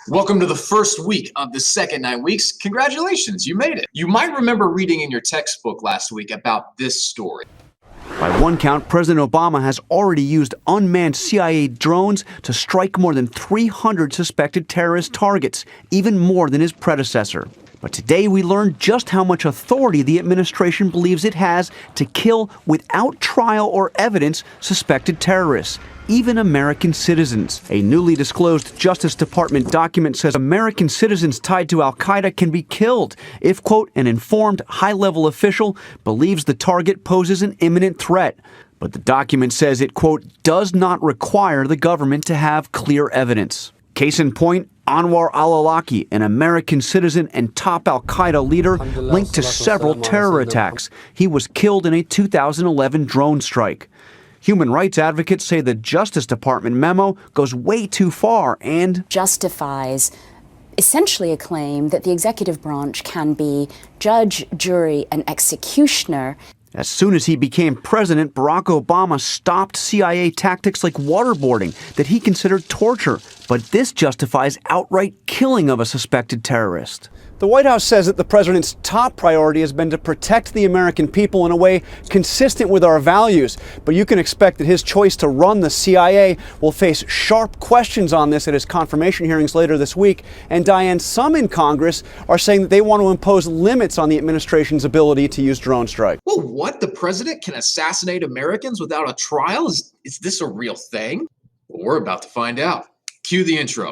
Welcome to the first week of the second 9 weeks. Congratulations, you made it. You might remember reading in your textbook last week about this story. By one count, President Obama has already used unmanned CIA drones to strike more than 300 suspected terrorist targets, even more than his predecessor. But today we learned just how much authority the administration believes it has to kill without trial or evidence suspected terrorists, even American citizens. A newly disclosed Justice Department document says American citizens tied to al-Qaeda can be killed if, quote, an informed high-level official believes the target poses an imminent threat. But the document says it, quote, does not require the government to have clear evidence. Case in point, Anwar al-Awlaki, an American citizen and top al-Qaeda leader linked to several terror attacks. He was killed in a 2011 drone strike. Human rights advocates say the Justice Department memo goes way too far and justifies essentially a claim that the executive branch can be judge, jury, and executioner. As soon as he became president, Barack Obama stopped CIA tactics like waterboarding that he considered torture. But this justifies outright killing of a suspected terrorist. The White House says that the president's top priority has been to protect the American people in a way consistent with our values. But you can expect that his choice to run the CIA will face sharp questions on this at his confirmation hearings later this week. And Diane, some in Congress are saying that they want to impose limits on the administration's ability to use drone strikes. Well, what? The president can assassinate Americans without a trial? Is this a real thing? Well, we're about to find out. Cue the intro.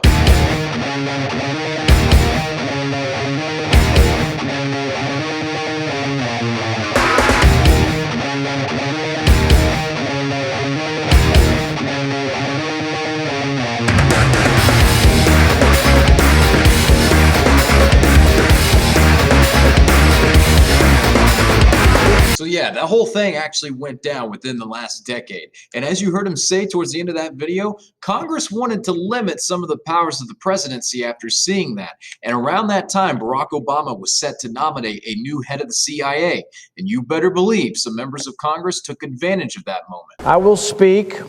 So yeah, that whole thing actually went down within the last decade. And as you heard him say towards the end of that video, Congress wanted to limit some of the powers of the presidency after seeing that. And around that time, Barack Obama was set to nominate a new head of the CIA. And you better believe some members of Congress took advantage of that moment. I will speak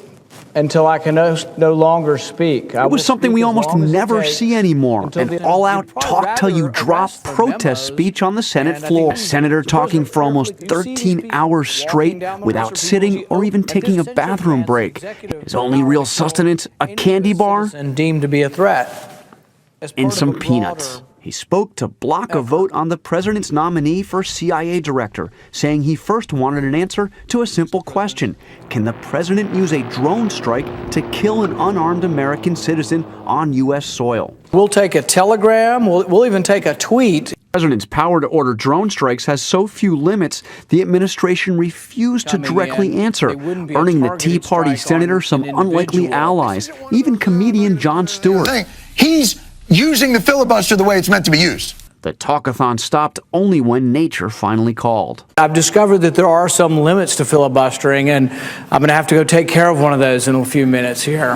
until I can no longer speak. It was something we almost never see anymore, an all-out talk-till-you-drop protest speech on the Senate floor. A senator talking for almost 13 hours straight without sitting or even taking a bathroom break. His only real sustenance, a candy bar and deemed to be a threat. And some peanuts. He spoke to block a vote on the president's nominee for CIA director, saying he first wanted an answer to a simple question. Can the president use a drone strike to kill an unarmed American citizen on U.S. soil? We'll take a telegram. We'll even take a tweet. The president's power to order drone strikes has so few limits, the administration refused to directly answer, earning the Tea Party senator some unlikely allies, even comedian Jon Stewart. He's using the filibuster the way it's meant to be used. The talkathon stopped only when nature finally called. I've discovered that there are some limits to filibustering, and I'm going to have to go take care of one of those in a few minutes here.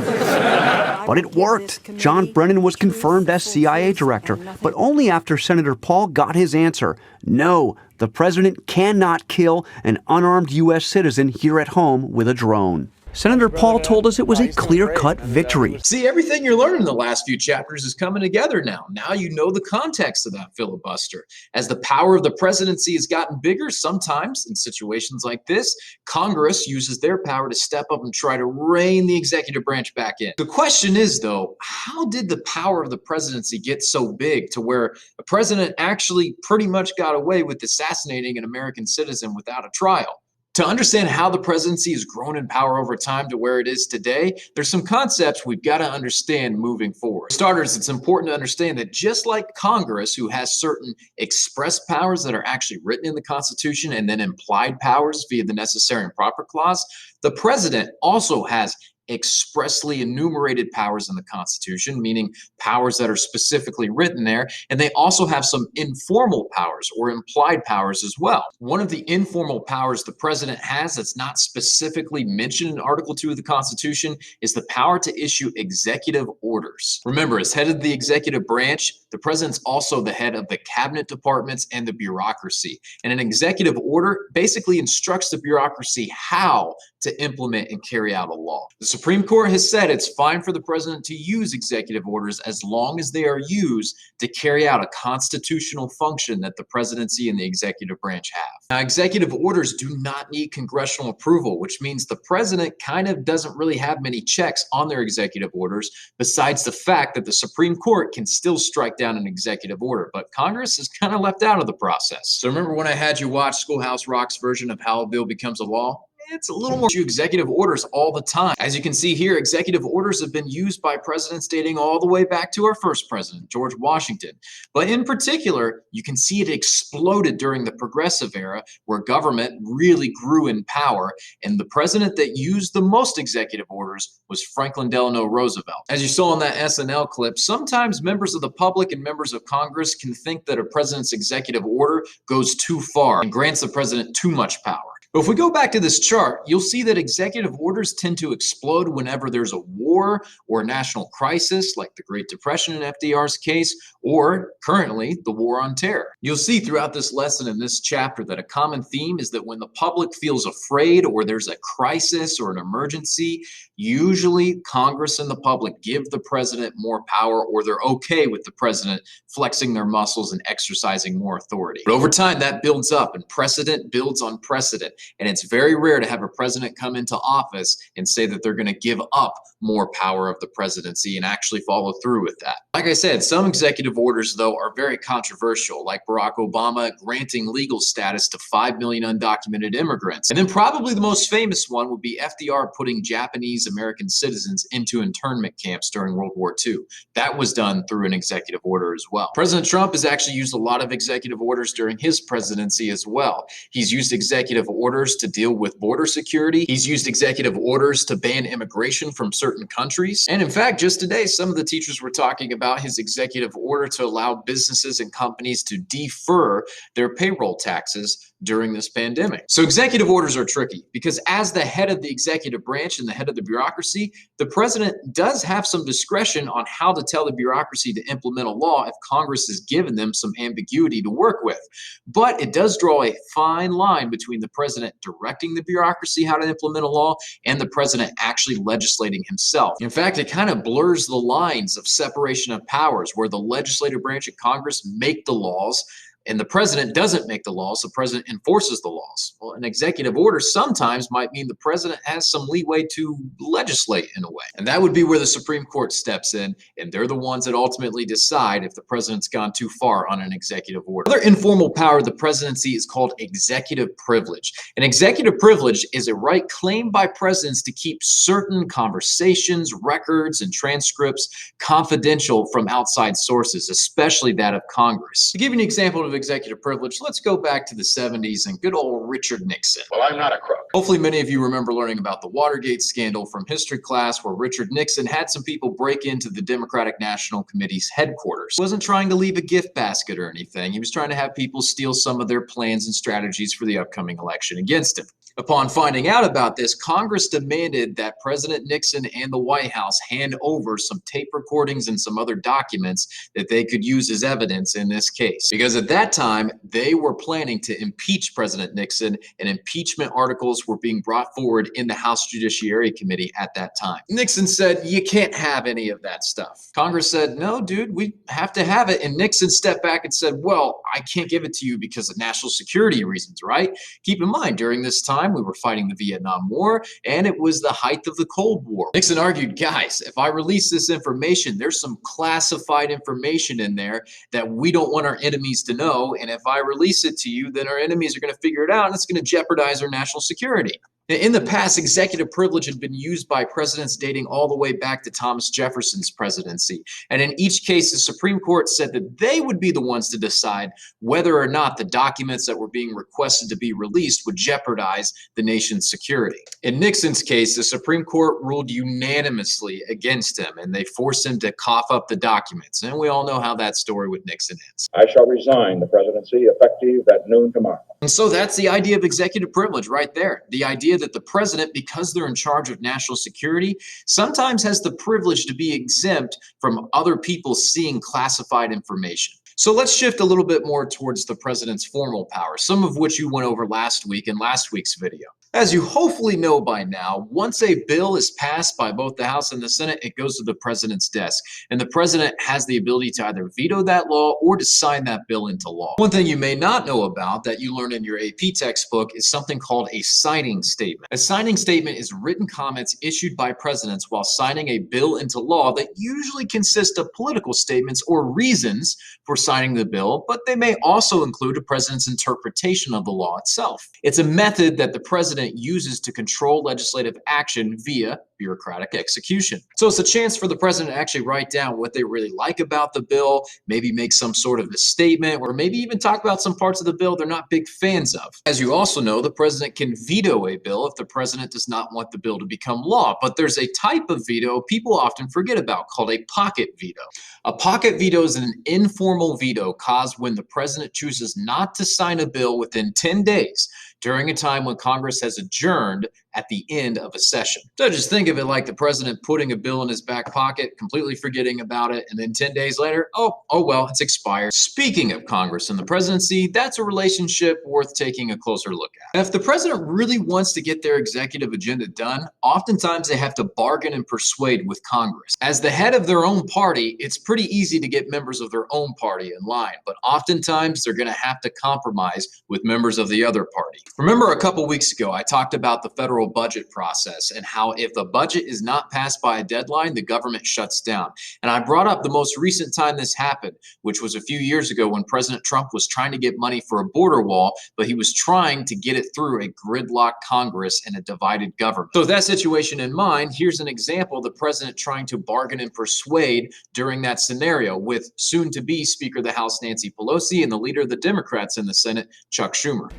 But it worked. John Brennan was confirmed as CIA director, but only after Senator Paul got his answer. No, the president cannot kill an unarmed U.S. citizen here at home with a drone. Senator Paul told us it was a clear-cut victory. See, everything you're learning in the last few chapters is coming together now. Now you know the context of that filibuster. As the power of the presidency has gotten bigger, sometimes in situations like this, Congress uses their power to step up and try to rein the executive branch back in. The question is, though, how did the power of the presidency get so big to where a president actually pretty much got away with assassinating an American citizen without a trial? To understand how the presidency has grown in power over time to where it is today, there's some concepts we've got to understand moving forward. For starters, it's important to understand that just like Congress, who has certain express powers that are actually written in the Constitution and then implied powers via the necessary and proper clause, the president also has expressly enumerated powers in the Constitution, meaning powers that are specifically written there, and they also have some informal powers or implied powers as well. One of the informal powers the president has that's not specifically mentioned in Article 2 of the Constitution is the power to issue executive orders. Remember, as head of the executive branch, the president's also the head of the cabinet departments and the bureaucracy. And an executive order basically instructs the bureaucracy how to implement and carry out a law. The Supreme Court has said it's fine for the president to use executive orders as long as they are used to carry out a constitutional function that the presidency and the executive branch have. Now, executive orders do not need congressional approval, which means the president kind of doesn't really have many checks on their executive orders, besides the fact that the Supreme Court can still strike down an executive order, but Congress is kind of left out of the process. So remember when I had you watch Schoolhouse Rock's version of how a bill becomes a law? It's a little more executive orders all the time. As you can see here, executive orders have been used by presidents dating all the way back to our first president, George Washington. But in particular, you can see it exploded during the Progressive era, where government really grew in power, and the president that used the most executive orders was Franklin Delano Roosevelt. As you saw in that SNL clip, sometimes members of the public and members of Congress can think that a president's executive order goes too far and grants the president too much power. But if we go back to this chart, you'll see that executive orders tend to explode whenever there's a war or a national crisis, like the Great Depression in FDR's case, or currently the war on terror. You'll see throughout this lesson in this chapter that a common theme is that when the public feels afraid or there's a crisis or an emergency, usually Congress and the public give the president more power, or they're okay with the president flexing their muscles and exercising more authority. But over time, that builds up, and precedent builds on precedent. And it's very rare to have a president come into office and say that they're going to give up more power of the presidency and actually follow through with that. Like I said, some executive orders, though, are very controversial, like Barack Obama granting legal status to 5 million undocumented immigrants. And then probably the most famous one would be FDR putting Japanese American citizens into internment camps during World War II. That was done through an executive order as well. President Trump has actually used a lot of executive orders during his presidency as well. He's used executive orders to deal with border security. He's used executive orders to ban immigration from certain countries. And in fact, just today, some of the teachers were talking about his executive order to allow businesses and companies to defer their payroll taxes during this pandemic. So executive orders are tricky because as the head of the executive branch and the head of the bureaucracy, the president does have some discretion on how to tell the bureaucracy to implement a law if Congress has given them some ambiguity to work with. But it does draw a fine line between the president directing the bureaucracy how to implement a law and the president actually legislating himself. In fact, it kind of blurs the lines of separation of powers, where the legislative branch of Congress make the laws and the president doesn't make the laws, the president enforces the laws. Well, an executive order sometimes might mean the president has some leeway to legislate in a way. And that would be where the Supreme Court steps in, and they're the ones that ultimately decide if the president's gone too far on an executive order. Another informal power of the presidency is called executive privilege. And executive privilege is a right claimed by presidents to keep certain conversations, records, and transcripts confidential from outside sources, especially that of Congress. To give you an example of executive privilege, let's go back to the 70s and good old Richard Nixon. Well, I'm not a crook. Hopefully many of you remember learning about the Watergate scandal from history class, where Richard Nixon had some people break into the Democratic National Committee's headquarters. He wasn't trying to leave a gift basket or anything. He was trying to have people steal some of their plans and strategies for the upcoming election against him. Upon finding out about this, Congress demanded that President Nixon and the White House hand over some tape recordings and some other documents that they could use as evidence in this case. Because at that time, they were planning to impeach President Nixon, and impeachment articles were being brought forward in the House Judiciary Committee at that time. Nixon said, "You can't have any of that stuff." Congress said, "No, dude, we have to have it." And Nixon stepped back and said, "Well, I can't give it to you because of national security reasons, right? Keep in mind, during this time, we were fighting the Vietnam War, and it was the height of the Cold War." Nixon argued, "Guys, if I release this information, there's some classified information in there that we don't want our enemies to know, and if I release it to you, then our enemies are going to figure it out, and it's going to jeopardize our national security." In the past, executive privilege had been used by presidents dating all the way back to Thomas Jefferson's presidency. And in each case, the Supreme Court said that they would be the ones to decide whether or not the documents that were being requested to be released would jeopardize the nation's security. In Nixon's case, the Supreme Court ruled unanimously against him, and they forced him to cough up the documents. And we all know how that story with Nixon ends. I shall resign the presidency effective at noon tomorrow. And so that's the idea of executive privilege right there. The idea that the president, because they're in charge of national security, sometimes has the privilege to be exempt from other people seeing classified information. So let's shift a little bit more towards the president's formal power, some of which you went over last week in last week's video. As you hopefully know by now, once a bill is passed by both the House and the Senate, it goes to the president's desk. And the president has the ability to either veto that law or to sign that bill into law. One thing you may not know about that you learn in your AP textbook is something called a signing statement. A signing statement is written comments issued by presidents while signing a bill into law that usually consist of political statements or reasons for signing the bill, but they may also include a president's interpretation of the law itself. It's a method that the president uses to control legislative action via bureaucratic execution. So it's a chance for the president to actually write down what they really like about the bill, maybe make some sort of a statement, or maybe even talk about some parts of the bill they're not big fans of. As you also know, the president can veto a bill if the president does not want the bill to become law. But there's a type of veto people often forget about called a pocket veto. A pocket veto is an informal veto caused when the president chooses not to sign a bill within 10 days during a time when Congress has adjourned at the end of a session. So just think of it like the president putting a bill in his back pocket, completely forgetting about it, and then 10 days later, oh well, it's expired. Speaking of Congress and the presidency, that's a relationship worth taking a closer look at. If the president really wants to get their executive agenda done, oftentimes they have to bargain and persuade with Congress. As the head of their own party, it's pretty easy to get members of their own party in line, but oftentimes they're going to have to compromise with members of the other party. Remember a couple weeks ago, I talked about the federal budget process and how if the budget is not passed by a deadline, the government shuts down. And I brought up the most recent time this happened, which was a few years ago when President Trump was trying to get money for a border wall, but he was trying to get it through a gridlocked Congress and a divided government. So with that situation in mind, here's an example of the president trying to bargain and persuade during that scenario with soon-to-be Speaker of the House Nancy Pelosi and the leader of the Democrats in the Senate, Chuck Schumer.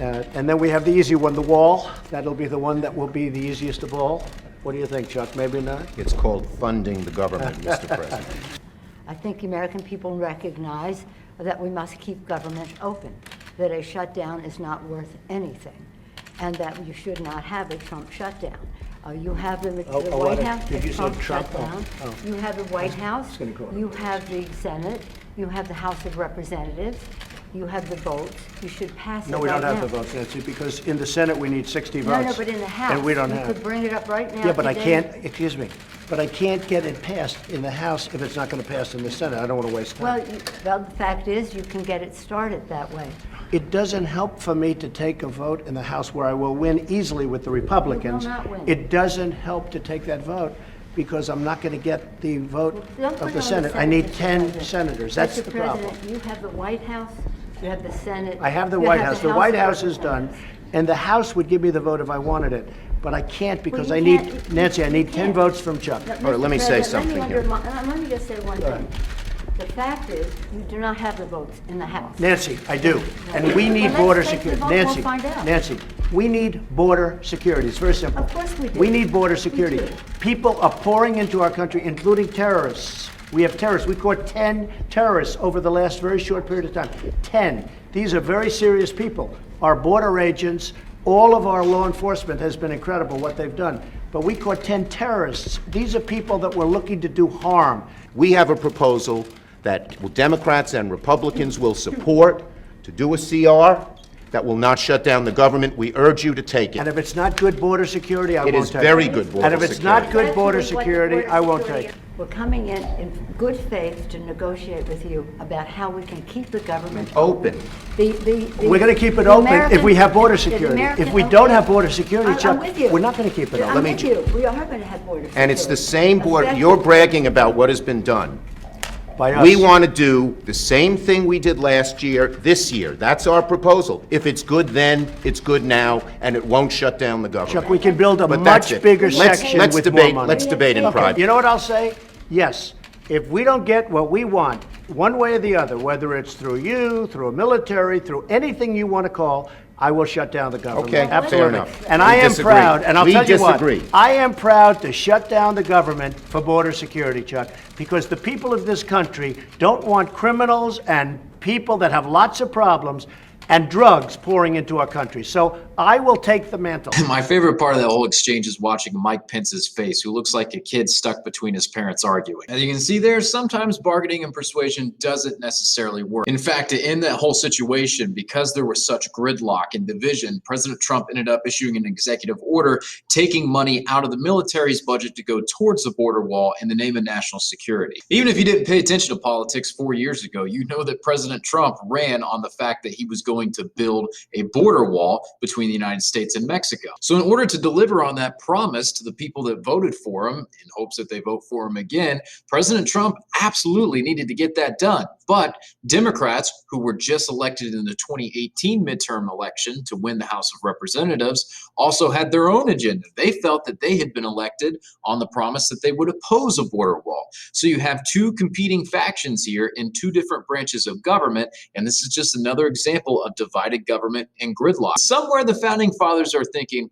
And then we have the easy one, the wall. That'll be the one that will be the easiest of all. What do you think, Chuck? Maybe not? It's called funding the government, Mr. President. I think the American people recognize that we must keep government open, that a shutdown is not worth anything, and that you should not have a Trump shutdown. You have the White House, Did you say Trump? shutdown. You have the White House, you have the Senate, you have the House of Representatives, you have the votes. You should pass it. No, we right don't have now. the votes, Nancy, because in the Senate we need 60 votes. No, but in the House, and we don't you have. could bring it up right now. Yeah, but today. I can't. Excuse me, but I can't get it passed in the House if it's not going to pass in the Senate. I don't want to waste time. Well, the fact is, you can get it started that way. It doesn't help for me to take a vote in the House where I will win easily with the Republicans. You will not win. It doesn't help to take that vote because I'm not going to get the vote Don't put of it the on Senate. I Senate, need Mr. 10 President. senators. That's Mr. the problem. President, you have the White House, you have the Senate. I have the you White House. The White of House is done, Representatives. and the House would give me the vote if I wanted it, but I can't because you I need, can't- Nancy, I you need 10 can't. votes from Chuck. Now, All right, let me Mr. say President, something here. Let me just say one thing. The fact is, you do not have the votes in the House. Nancy, I do, and we need Well, border let's take the security. vote, we'll Nancy, find out. Nancy, we need border security. It's very simple. Of course we do. We need border We security. do. People are pouring into our country, including terrorists. We have terrorists. We caught 10 terrorists over the last very short period of time. 10. These are very serious people. Our border agents, all of our law enforcement has been incredible what they've done. But we caught 10 terrorists. These are people that were looking to do harm. We have a proposal that Democrats and Republicans will support to do a CR that will not shut down the government. We urge you to take And it. if it's not good border security, I It won't is take it. very good border And if it's not security. good border Actually, what the security, border I won't security take it. We're coming in good faith to negotiate with you about how we can keep the government Open. We're going to keep it open if we have border security. If we don't have border security, I'm Chuck, with you. we're not going to keep it I'm open. with you. We are going to have border security. And it's the same border. You're bragging about what has been done. By us. We want to do the same thing we did last year, this year. That's our proposal. If it's good then, it's good now, and it won't shut down the government. Chuck, we can build a But that's much it. bigger Let's- section let's with debate- more money. Let's debate in Okay, private. you know what I'll say? Yes. If we don't get what we want, one way or the other, whether it's through you, through a military, through anything you want to call, I will shut down the government. Okay, fair Absolutely. enough. And We I am disagree. proud, and I'll We tell you what, disagree. I am proud to shut down the government for border security, Chuck, because the people of this country don't want criminals and people that have lots of problems and drugs pouring into our country. So I will take the mantle. My favorite part of that whole exchange is watching Mike Pence's face, who looks like a kid stuck between his parents arguing. As you can see there, sometimes bargaining and persuasion doesn't necessarily work. In fact, to end that whole situation, because there was such gridlock and division, President Trump ended up issuing an executive order taking money out of the military's budget to go towards the border wall in the name of national security. Even if you didn't pay attention to politics 4 years ago, you know that President Trump ran on the fact that he was going to build a border wall between the United States and Mexico. So in order to deliver on that promise to the people that voted for him, in hopes that they vote for him again, President Trump absolutely needed to get that done. But Democrats, who were just elected in the 2018 midterm election to win the House of Representatives, also had their own agenda. They felt that they had been elected on the promise that they would oppose a border wall. So you have two competing factions here in two different branches of government, and this is just another example of divided government and gridlock. Somewhere the founding fathers are thinking,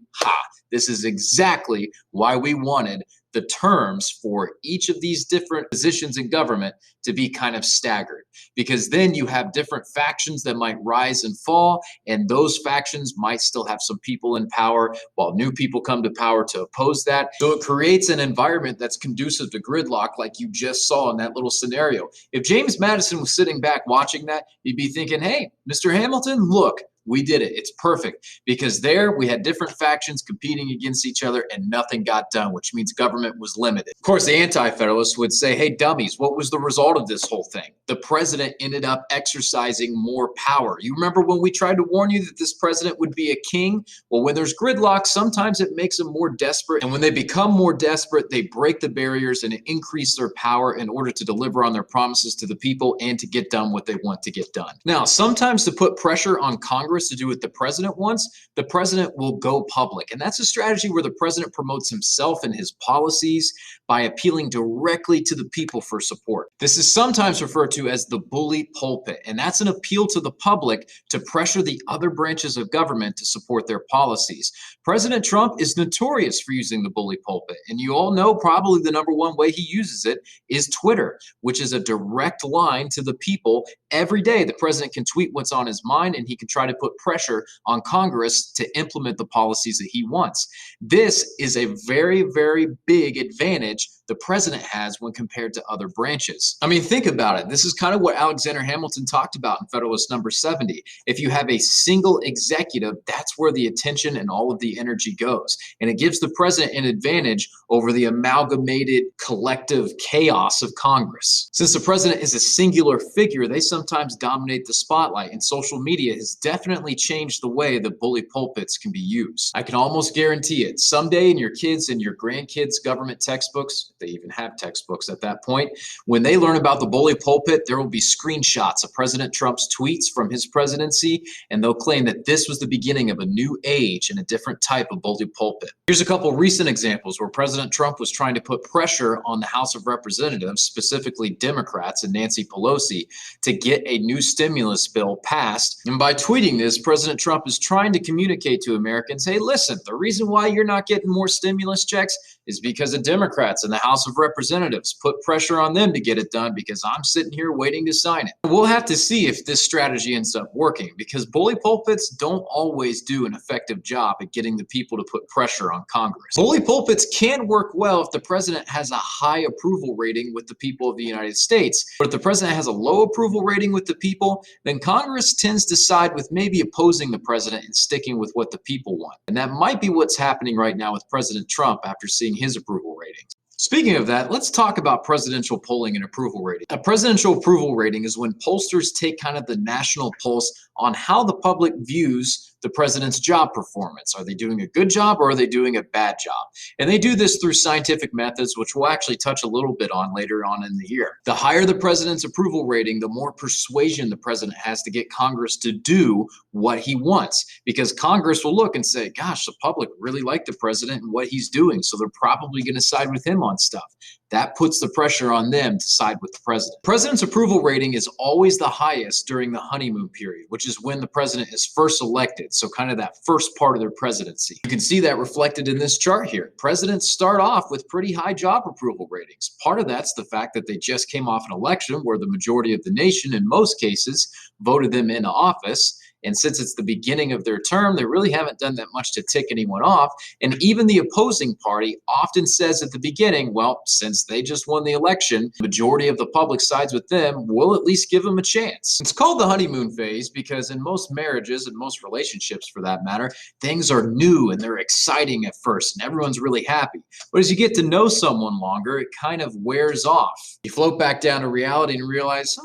this is exactly why we wanted the terms for each of these different positions in government to be kind of staggered, because then you have different factions that might rise and fall, and those factions might still have some people in power while new people come to power to oppose that. So it creates an environment that's conducive to gridlock, like you just saw in that little scenario. If James Madison was sitting back watching that, he'd be thinking, hey, Mr. Hamilton, look, we did it. It's perfect, because there we had different factions competing against each other and nothing got done, which means government was limited. Of course, the anti-federalists would say, hey, dummies, what was the result of this whole thing? The president ended up exercising more power. You remember when we tried to warn you that this president would be a king? Well, when there's gridlock, sometimes it makes them more desperate. And when they become more desperate, they break the barriers and increase their power in order to deliver on their promises to the people and to get done what they want to get done. Now, sometimes to put pressure on Congress to do what the president wants, the president will go public. And that's a strategy where the president promotes himself and his policies by appealing directly to the people for support. This is sometimes referred to as the bully pulpit, and that's an appeal to the public to pressure the other branches of government to support their policies. President Trump is notorious for using the bully pulpit, and you all know probably the number one way he uses it is Twitter, which is a direct line to the people. Every day, the president can tweet what's on his mind, and he can try to put pressure on Congress to implement the policies that he wants. This is a very, very big advantage the president has when compared to other branches. I mean, think about it. This is kind of what Alexander Hamilton talked about in Federalist number 70. If you have a single executive, that's where the attention and all of the energy goes. And it gives the president an advantage over the amalgamated collective chaos of Congress. Since the president is a singular figure, they sometimes dominate the spotlight, and social media has definitely changed the way that bully pulpits can be used. I can almost guarantee it. Someday in your kids' and your grandkids' government textbooks, if they even have textbooks at that point, when they learn about the bully pulpit, there will be screenshots of President Trump's tweets from his presidency, and they'll claim that this was the beginning of a new age and a different type of bully pulpit. Here's a couple recent examples where President Trump was trying to put pressure on the House of Representatives, specifically Democrats and Nancy Pelosi, to get a new stimulus bill passed. And by tweeting this, President Trump is trying to communicate to Americans, hey, listen, the reason why you're not getting more stimulus checks is because the Democrats in the House of Representatives put pressure on them to get it done, because I'm sitting here waiting to sign it. We'll have to see if this strategy ends up working, because bully pulpits don't always do an effective job at getting the people to put pressure on Congress. Bully pulpits can work well if the president has a high approval rating with the people of the United States. But if the president has a low approval rating with the people, then Congress tends to side with maybe opposing the president and sticking with what the people want. And that might be what's happening right now with President Trump after seeing his approval ratings. Speaking of that, let's talk about presidential polling and approval rating. A presidential approval rating is when pollsters take kind of the national pulse on how the public views the president's job performance. Are they doing a good job or are they doing a bad job? And they do this through scientific methods, which we'll actually touch a little bit on later on in the year. The higher the president's approval rating, the more persuasion the president has to get Congress to do what he wants, because Congress will look and say, gosh, the public really like the president and what he's doing, so they're probably going to side with him on stuff. That puts the pressure on them to side with the president. The president's approval rating is always the highest during the honeymoon period, which is when the president is first elected, so kind of that first part of their presidency. You can see that reflected in this chart here. Presidents start off with pretty high job approval ratings. Part of that's the fact that they just came off an election where the majority of the nation, in most cases, voted them into office. And since it's the beginning of their term, they really haven't done that much to tick anyone off. And even the opposing party often says at the beginning, well, since they just won the election, the majority of the public sides with them, we'll at least give them a chance. It's called the honeymoon phase because in most marriages and most relationships for that matter, things are new and they're exciting at first and everyone's really happy. But as you get to know someone longer, it kind of wears off. You float back down to reality and realize,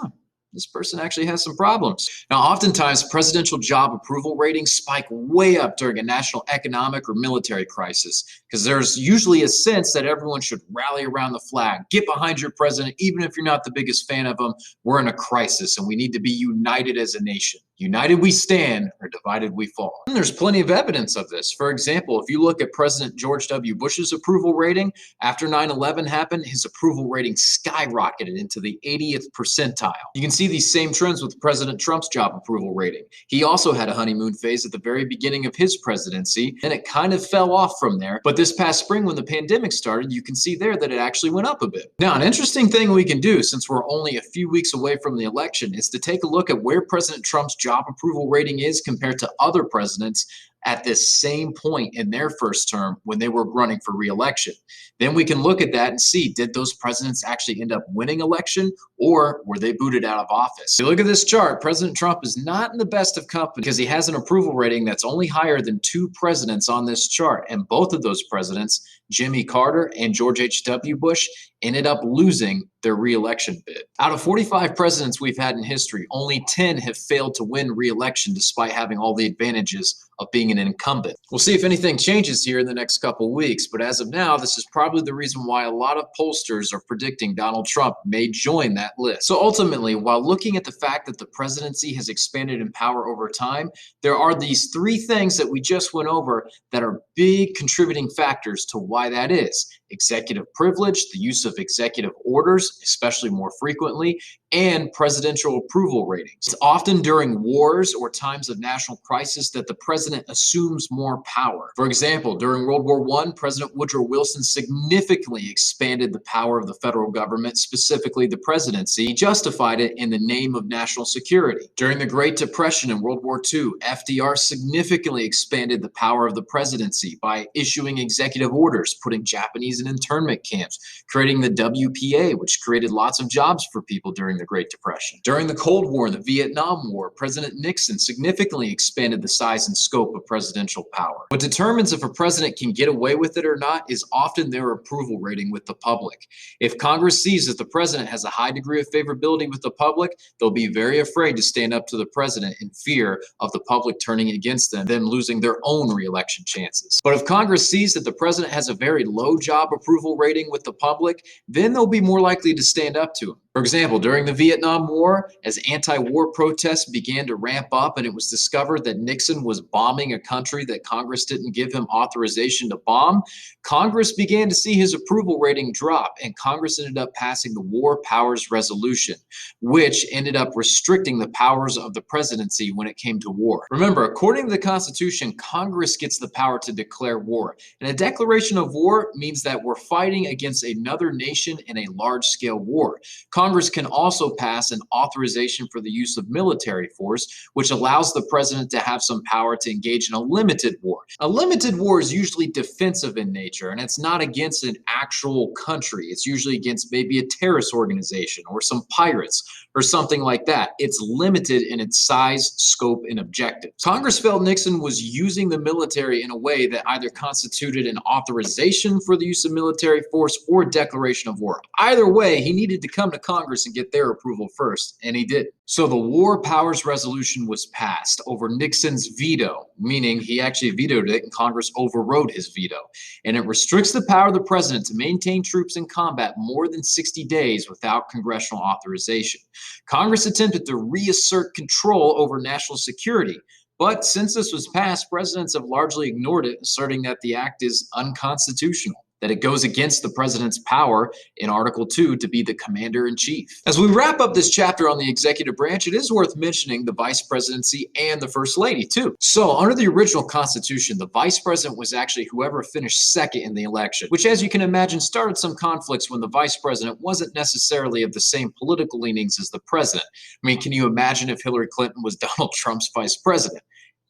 this person actually has some problems. Now, oftentimes, presidential job approval ratings spike way up during a national economic or military crisis because there's usually a sense that everyone should rally around the flag, get behind your president, even if you're not the biggest fan of him. We're in a crisis and we need to be united as a nation. United we stand, or divided we fall. And there's plenty of evidence of this. For example, if you look at President George W. Bush's approval rating, after 9/11 happened, his approval rating skyrocketed into the 80th percentile. You can see these same trends with President Trump's job approval rating. He also had a honeymoon phase at the very beginning of his presidency, and it kind of fell off from there. But this past spring, when the pandemic started, you can see there that it actually went up a bit. Now, an interesting thing we can do, since we're only a few weeks away from the election, is to take a look at where President Trump's job approval rating is compared to other presidents at this same point in their first term when they were running for re-election. Then we can look at that and see, did those presidents actually end up winning election or were they booted out of office? If you look at this chart, President Trump is not in the best of company because he has an approval rating that's only higher than two presidents on this chart. And both of those presidents, Jimmy Carter and George H.W. Bush, ended up losing their re-election bid. Out of 45 presidents we've had in history, only 10 have failed to win re-election despite having all the advantages of being an incumbent. We'll see if anything changes here in the next couple of weeks, but as of now, this is probably the reason why a lot of pollsters are predicting Donald Trump may join that list. So ultimately, while looking at the fact that the presidency has expanded in power over time, there are these three things that we just went over that are big contributing factors to why that is. Executive privilege, the use of executive orders, especially more frequently, and presidential approval ratings. It's often during wars or times of national crisis that the president assumes more power. For example, during World War I, President Woodrow Wilson significantly expanded the power of the federal government, specifically the presidency. He justified it in the name of national security. During the Great Depression and World War II, FDR significantly expanded the power of the presidency by issuing executive orders, putting Japanese in internment camps, creating the WPA, which created lots of jobs for people during the Great Depression. During the Cold War and the Vietnam War, President Nixon significantly expanded the size and scope of presidential power. What determines if a president can get away with it or not is often their approval rating with the public. If Congress sees that the president has a high degree of favorability with the public, they'll be very afraid to stand up to the president in fear of the public turning against them losing their own re-election chances. But if Congress sees that the president has a very low job approval rating with the public, then they'll be more likely to stand up to him. For example, during the Vietnam War, as anti-war protests began to ramp up and it was discovered that Nixon was bombing a country that Congress didn't give him authorization to bomb, Congress began to see his approval rating drop, and Congress ended up passing the War Powers Resolution, which ended up restricting the powers of the presidency when it came to war. Remember, according to the Constitution, Congress gets the power to declare war, and a declaration of war means that we're fighting against another nation in a large-scale war. Congress can also pass an authorization for the use of military force, which allows the president to have some power to engage in a limited war. A limited war is usually defensive in nature, and it's not against an actual country. It's usually against maybe a terrorist organization or some pirates or something like that. It's limited in its size, scope, and objectives. Congress felt Nixon was using the military in a way that either constituted an authorization for the use of military force or declaration of war. Either way, he needed to come to Congress and get their approval first, and he did. So the War Powers Resolution was passed over Nixon's veto, meaning he actually vetoed it and Congress overrode his veto. And it restricts the power of the president to maintain troops in combat more than 60 days without congressional authorization. Congress attempted to reassert control over national security, but since this was passed, presidents have largely ignored it, asserting that the act is unconstitutional. that it goes against the president's power in Article 2 to be the commander-in-chief. As we wrap up this chapter on the executive branch, it is worth mentioning the vice presidency and the first lady too. So under the original Constitution, the vice president was actually whoever finished second in the election, which, as you can imagine, started some conflicts when the vice president wasn't necessarily of the same political leanings as the president. I mean, can you imagine if Hillary Clinton was Donald Trump's vice president?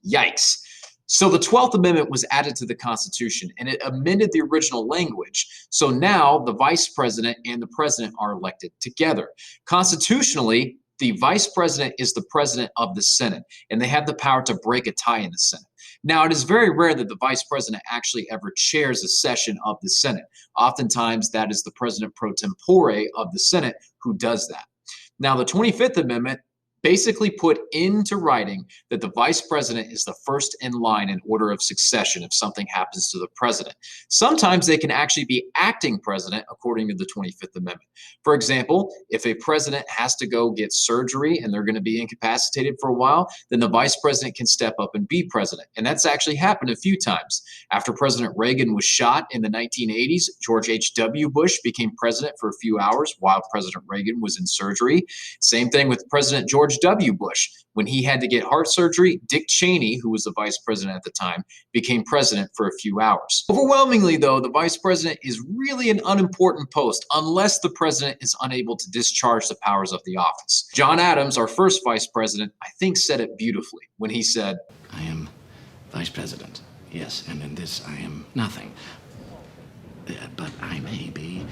Yikes. So the 12th Amendment was added to the Constitution, and it amended the original language. So now the vice president and the president are elected together. Constitutionally, the vice president is the president of the Senate, and they have the power to break a tie in the Senate. Now, it is very rare that the vice president actually ever chairs a session of the Senate. Oftentimes, that is the president pro tempore of the Senate who does that. Now, the 25th Amendment basically put into writing that the vice president is the first in line in order of succession if something happens to the president. Sometimes they can actually be acting president according to the 25th Amendment. For example, if a president has to go get surgery and they're going to be incapacitated for a while, then the vice president can step up and be president. And that's actually happened a few times. After President Reagan was shot in the 1980s, George H.W. Bush became president for a few hours while President Reagan was in surgery. Same thing with President George W. Bush. When he had to get heart surgery, Dick Cheney, who was the vice president at the time, became president for a few hours. Overwhelmingly, though, the vice president is really an unimportant post unless the president is unable to discharge the powers of the office. John Adams, our first vice president, I think said it beautifully when he said, "I am vice president, yes, and in this I am nothing. But I may be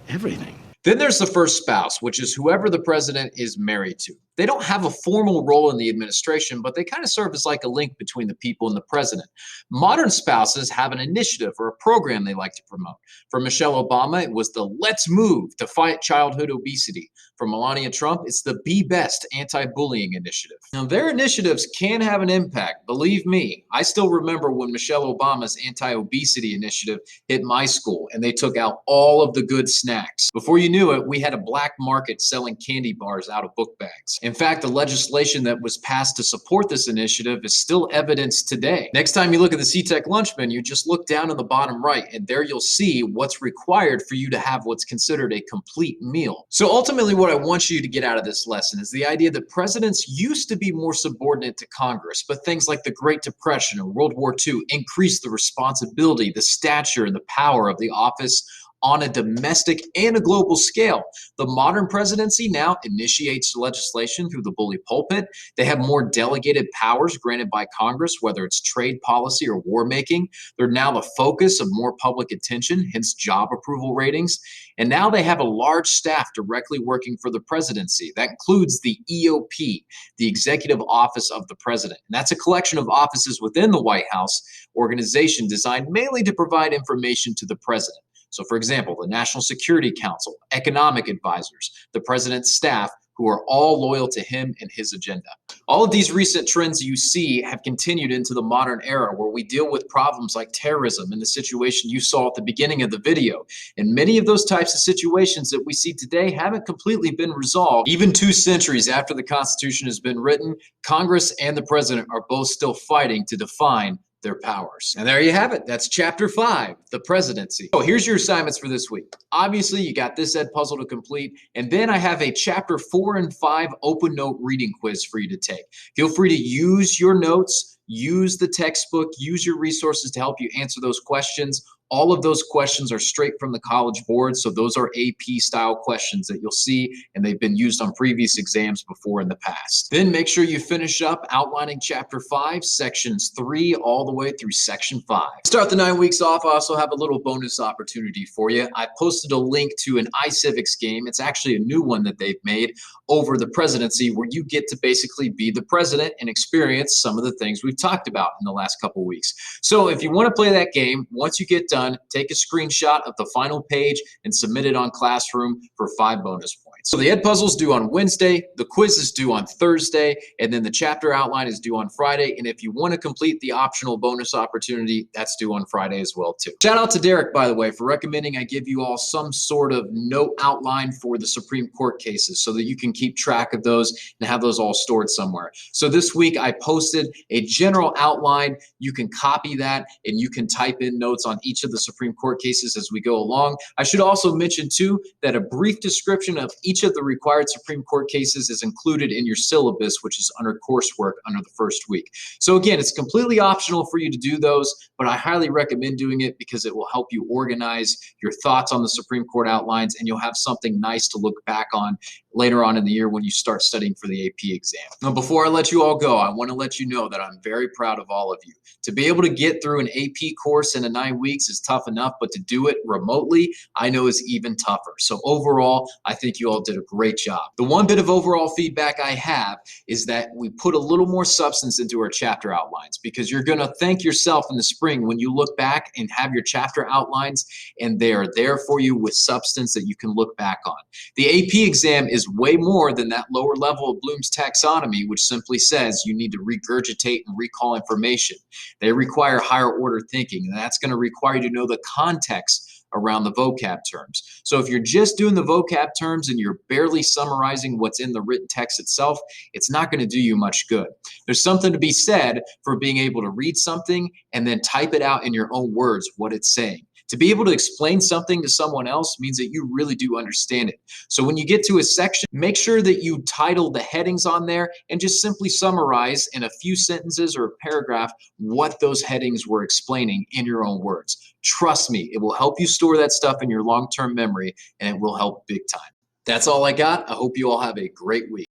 everything." Then there's the first spouse, which is whoever the president is married to. They don't have a formal role in the administration, but they kind of serve as like a link between the people and the president. Modern spouses have an initiative or a program they like to promote. For Michelle Obama, it was the Let's Move to fight childhood obesity. For Melania Trump, it's the Be Best anti-bullying initiative. Now, their initiatives can have an impact. Believe me, I still remember when Michelle Obama's anti-obesity initiative hit my school and they took out all of the good snacks. Before you knew it, we had a black market selling candy bars out of book bags. In fact, the legislation that was passed to support this initiative is still evidenced today. Next time you look at the CTEC lunch menu, just look down in the bottom right, and there you'll see what's required for you to have what's considered a complete meal. So ultimately, what I want you to get out of this lesson is the idea that presidents used to be more subordinate to Congress, but things like the Great Depression and World War II increased the responsibility, the stature, and the power of the office on a domestic and a global scale. The modern presidency now initiates legislation through the bully pulpit. They have more delegated powers granted by Congress, whether it's trade policy or war making. They're now the focus of more public attention, hence job approval ratings. And now they have a large staff directly working for the presidency. That includes the EOP, the Executive Office of the President. And that's a collection of offices within the White House organization designed mainly to provide information to the president. So, for example, the National Security Council, economic advisors, the president's staff, who are all loyal to him and his agenda. All of these recent trends you see have continued into the modern era where we deal with problems like terrorism and the situation you saw at the beginning of the video. And many of those types of situations that we see today haven't completely been resolved. Even 2 centuries after the Constitution has been written, Congress and the president are both still fighting to define their powers. And there you have it. That's chapter 5, the presidency. So here's your assignments for this week. Obviously, you got this Ed puzzle to complete. And then I have a chapter 4 and 5 open note reading quiz for you to take. Feel free to use your notes, use the textbook, use your resources to help you answer those questions. All of those questions are straight from the College Board, so those are AP-style questions that you'll see, and they've been used on previous exams before in the past. Then make sure you finish up outlining Chapter 5, Sections 3, all the way through Section 5. Start the 9 weeks off. I also have a little bonus opportunity for you. I posted a link to an iCivics game. It's actually a new one that they've made over the presidency where you get to basically be the president and experience some of the things we've talked about in the last couple weeks. So if you want to play that game, once you get done, take a screenshot of the final page and submit it on Classroom for 5 bonus points. So the Ed Puzzle's due on Wednesday, the quiz is due on Thursday, and then the chapter outline is due on Friday. And if you want to complete the optional bonus opportunity, that's due on Friday as well too. Shout out to Derek, by the way, for recommending I give you all some sort of note outline for the Supreme Court cases so that you can keep track of those and have those all stored somewhere. So this week I posted a general outline. You can copy that and you can type in notes on each of the Supreme Court cases as we go along. I should also mention too that a brief description of each of the required Supreme Court cases is included in your syllabus, which is under coursework under the first week. So again, it's completely optional for you to do those, but I highly recommend doing it because it will help you organize your thoughts on the Supreme Court outlines, and you'll have something nice to look back on later on in the year when you start studying for the AP exam. Now, before I let you all go, I want to let you know that I'm very proud of all of you. To be able to get through an AP course in 9 weeks is tough enough, but to do it remotely, I know is even tougher. So overall, I think you all did a great job. The one bit of overall feedback I have is that we put a little more substance into our chapter outlines, because you're going to thank yourself in the spring when you look back and have your chapter outlines and they are there for you with substance that you can look back on. The AP exam is way more than that lower level of Bloom's taxonomy, which simply says you need to regurgitate and recall information. They require higher order thinking, and that's going to require you to know the context around the vocab terms. So if you're just doing the vocab terms and you're barely summarizing what's in the written text itself, it's not going to do you much good. There's something to be said for being able to read something and then type it out in your own words what it's saying. To be able to explain something to someone else means that you really do understand it. So when you get to a section, make sure that you title the headings on there and just simply summarize in a few sentences or a paragraph what those headings were explaining in your own words. Trust me, it will help you store that stuff in your long-term memory, and it will help big time. That's all I got. I hope you all have a great week.